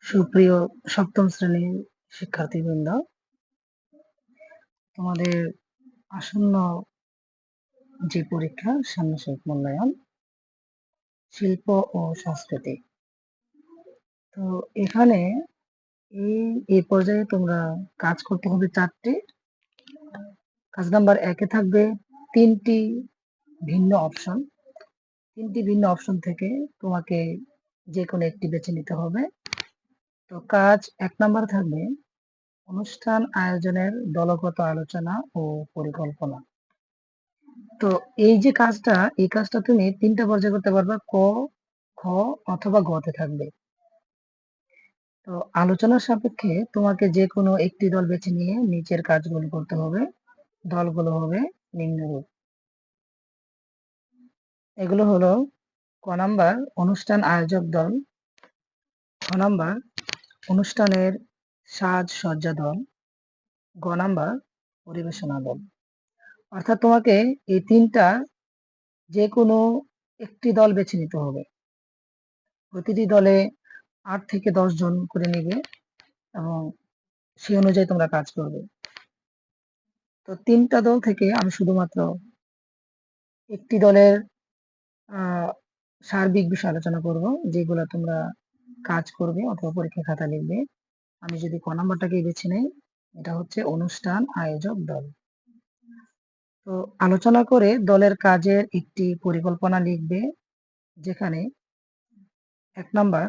সুপ্রিয় সপ্তম শ্রেণীর শিক্ষার্থীবৃন্দ, তোমাদের আসন্ন যে পরীক্ষা ষান্মাসিক মূল্যায়ন শিল্প ও সংস্কৃতি, তো এখানে এই পর্যায়ে তোমরা কাজ করতে হবে 4টি। কাজ নাম্বার 1-এ থাকবে 3টি ভিন্ন অপশন। 3টি ভিন্ন অপশন থেকে তোমাকে যে কোনো একটি বেছে নিতে হবে। তো কাজ 1 নাম্বার থাকবে অনুষ্ঠান আয়োজনের দলগত আলোচনা ও পরিকল্পনা। তো এই কাজটা তুমি 3টা পর্যায়ে করতে পারবা, ক, খ অথবা গ তে থাকবে। তো আলোচনার সাপেক্ষে তোমাকে যে কোনো একটি দল বেছে নিয়ে নিচের কাজগুলো করতে হবে। দলগুলো হবে নিম্নরূপ। এগুলো হলো: ক নাম্বার অনুষ্ঠান আয়োজক দল, খ নাম্বার অনুষ্ঠানের সাজসজ্জা দল, গ নাম্বার পরিবেশনা দল। অর্থাৎ তোমাকে এই 3টা যে কোনো একটি দল বেছে নিতে হবে। প্রতিটি দলে 8 থেকে 10 জন করে নেবে এবং সেই অনুযায়ী তোমরা কাজ করবে। তো 3টা দল থেকে আমি শুধুমাত্র একটি দলের সার্বিক বিষয় আলোচনা করব, যেগুলো তোমরা কাজ করবে অথবা পরীক্ষা খাতা লিখবে। আমি যদি ক নাম্বারটাকে বেছে নেই, এটা হচ্ছে অনুষ্ঠান আয়োজক দল। তো আলোচনা করে দলের কাজের একটি পরিকল্পনা লিখবে, যেখানে 1 নাম্বার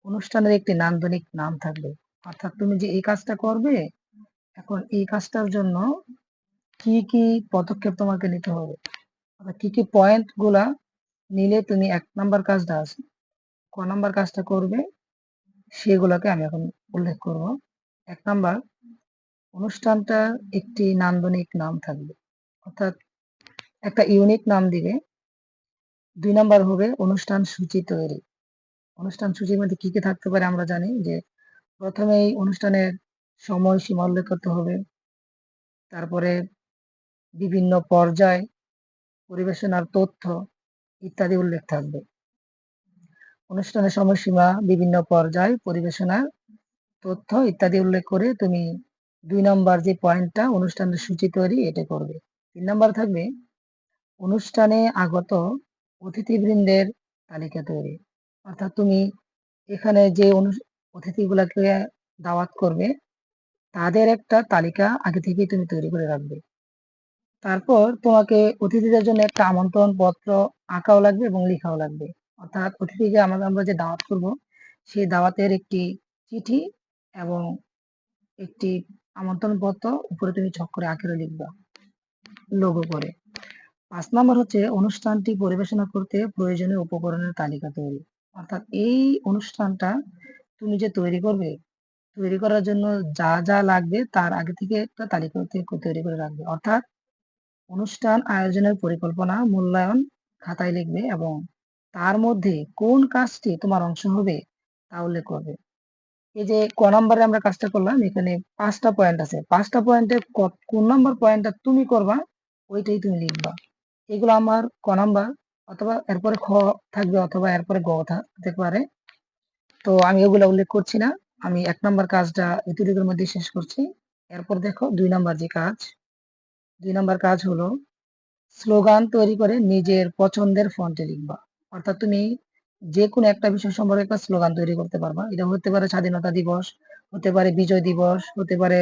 অনুষ্ঠানের একটি নান্দনিক নাম থাকবে। অর্থাৎ তুমি যে এই কাজটা করবে, এখন এই কাজটার জন্য কি কি পদক্ষেপ তোমাকে নিতে হবে, অর্থাৎ কি কি পয়েন্ট গুলা নিলে তুমি 1 নাম্বার কাজটা আছে ক নাম্বার কাজটা করবে, সেগুলোকে আমি এখন উল্লেখ করব। 1 নাম্বার অনুষ্ঠানটা একটি নান্দনিক নাম থাকবে, অর্থাৎ একটা ইউনিক নাম দিবে। 2 নাম্বার হবে অনুষ্ঠান সূচি তৈরি। অনুষ্ঠান সূচির মধ্যে কি কি থাকতে পারে আমরা জানি যে প্রথমেই অনুষ্ঠানের সময়সীমা উল্লেখ করতে হবে, তারপরে বিভিন্ন পর্যায়, পরিবেশনার তথ্য ইত্যাদি উল্লেখ থাকবে। অনুষ্ঠানের সময়সীমা, বিভিন্ন পর্যায়, পরিবেশনার তথ্য ইত্যাদি উল্লেখ করে তুমি 2 নাম্বার যে পয়েন্টটা অনুষ্ঠানের সূচি তৈরি, এটা করবে। 3 নাম্বার থাকবে অনুষ্ঠানে আগত অতিথিবৃন্দের তালিকা তৈরি। অর্থাৎ তুমি এখানে যে অতিথিগুলাকে দাওয়াত করবে, তাদের একটা তালিকা আগে থেকেই তুমি তৈরি করে রাখবে। তারপর তোমাকে অতিথিদের জন্য একটা আমন্ত্রণ পত্র আঁকাও লাগবে এবং লেখাও লাগবে। অর্থাৎ অতিথিকে আমরা যে দাওয়াত করব, সেই দাওয়াতের একটি চিঠি এবং একটি আমন্ত্রণ পত্র উপরে তুমি ছক করে আঁকে লিখবা, লোগো করে। 5 নাম্বার হচ্ছে অনুষ্ঠানটি পরিবেশনা করতে প্রয়োজনীয় উপকরণের তালিকা তৈরি। অর্থাৎ এই অনুষ্ঠানটা তুমি যে তৈরি করবে, তৈরি করার জন্য যা যা লাগবে তার আগে থেকে একটা তালিকা তৈরি করে রাখবে। অর্থাৎ অনুষ্ঠান আয়োজনের পরিকল্পনা মূল্যায়ন খাতায় লিখবে এবং তার মধ্যে কোন কাজটি তোমার অংশ হবে তা উল্লেখ করবে। এই যে ক নাম্বারে আমরা কাজটা করলাম, এখানে 5টা পয়েন্ট আছে। 5টা পয়েন্টে কোন নাম্বার পয়েন্টটা তুমি করবা, ওইটাই তুমি লিখবা। এগুলো আমার ক নাম্বার, অথবা এরপরে খ থাকবে, অথবা এরপরে গ থাকতে পারে। তো আমি ওগুলো উল্লেখ করছি না, আমি 1 নাম্বার কাজটা এতটুকুর মধ্যে শেষ করছি। এরপর দেখো 2 নাম্বার যে কাজ। 2 নাম্বার কাজ হলো স্লোগান তৈরি করে নিজের পছন্দের ফন্টে লিখবা। অর্থাৎ তুমি যে কোনো একটা বিষয় সম্পর্কে একটা স্লোগান তৈরি করতে পারবা। এটা হতে পারে স্বাধীনতা দিবস, হতে পারে বিজয় দিবস, হতে পারে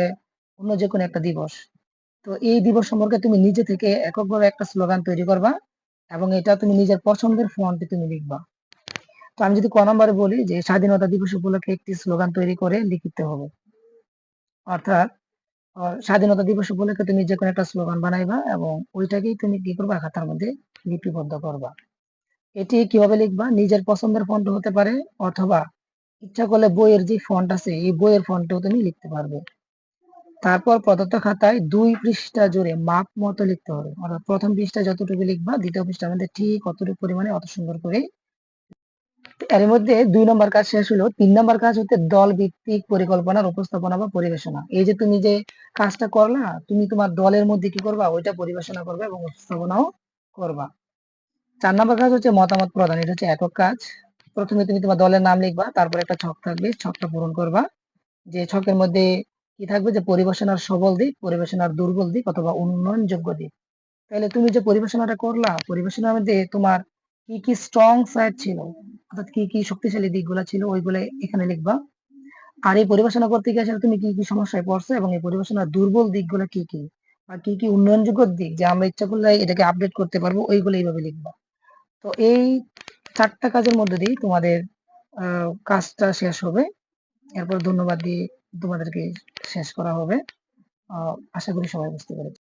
অন্য যে কোনো একটা দিবস। তো এই দিবস সম্পর্কে তুমি নিজে থেকে এককভাবে একটা স্লোগান তৈরি করবা এবং এটা তুমি নিজের পছন্দের ফন্টে তুমি লিখবা। তো আমি যদি ক নম্বরে বলি যে স্বাধীনতা দিবস উপলক্ষে একটি স্লোগান তৈরি করে লিখতে হবে। অর্থাৎ স্বাধীনতা দিবস উপলক্ষে তুমি যে কোনো একটা স্লোগান বানাইবা এবং ওইটাকেই তুমি কি করবা, খাতার মধ্যে লিপিবদ্ধ করবা। এটি কিভাবে লিখবা, নিজের পছন্দের ফন্ট হতে পারে, অথবা ইচ্ছা করলে বইয়ের যে ফন্ট আছে এই বইয়ের ফন্টেও তুমি লিখতে পারবে। তারপর প্রদত্ত খাতায় 2 পৃষ্ঠা জুড়ে মাপ মতো লিখতে হবে। অর্থাৎ প্রথম পৃষ্ঠা যতটুকু লিখবা, দ্বিতীয় পৃষ্ঠার মধ্যে ঠিক অতটুকু পরিমাণে অত সুন্দর করে। এর মধ্যে 2 নম্বর কাজ শেষ হলো। 3 নম্বর কাজ হচ্ছে দল ভিত্তিক পরিকল্পনার উপস্থাপনা বা পরিবেশনা। এই যে তুমি যে কাজটা করলা, তুমি তোমার দলের মধ্যে কি করবা, ওইটা পরিবেশনা করবে এবং উপস্থাপনাও করবা। 4 নম্বর কাজ হচ্ছে মতামত প্রদান। এটা হচ্ছে একক কাজ। প্রথমে তুমি তোমার দলের নাম লিখবা, তারপর একটা ছক থাকবে, ছকটা পূরণ করবা। যে ছকের মধ্যে কি থাকবে, যে পরিবেশনার সবল দিক, পরিবেশনার দুর্বল দিক অথবা উন্নয়নযোগ্য দিক। তাহলে তুমি যে পরিবেশনাটা করলা, পরিবেশনার মধ্যে তোমার কি কি স্ট্রং সাইড ছিল, অর্থাৎ কি কি শক্তিশালী দিকগুলা ছিল, ওইগুলো এখানে লিখবা। আর এই পরিবেশনা করতে গিয়ে আসলে তুমি কি কি সমস্যায় পড়ছো এবং এই পরিবেশনার দুর্বল দিকগুলো কি কি, আর কি কি উন্নয়নযোগ্য দিক, যে আমরা ইচ্ছা করলে এটাকে আপডেট করতে পারবো, ওইগুলো এইভাবে লিখবা। তো এই 4টা কাজের মধ্যে দিয়ে তোমাদের কাজটা শেষ হবে। এরপর ধন্যবাদ দিয়ে তোমাদেরকে শেষ করা হবে। আশা করি সবাই বুঝতে পেরেছে।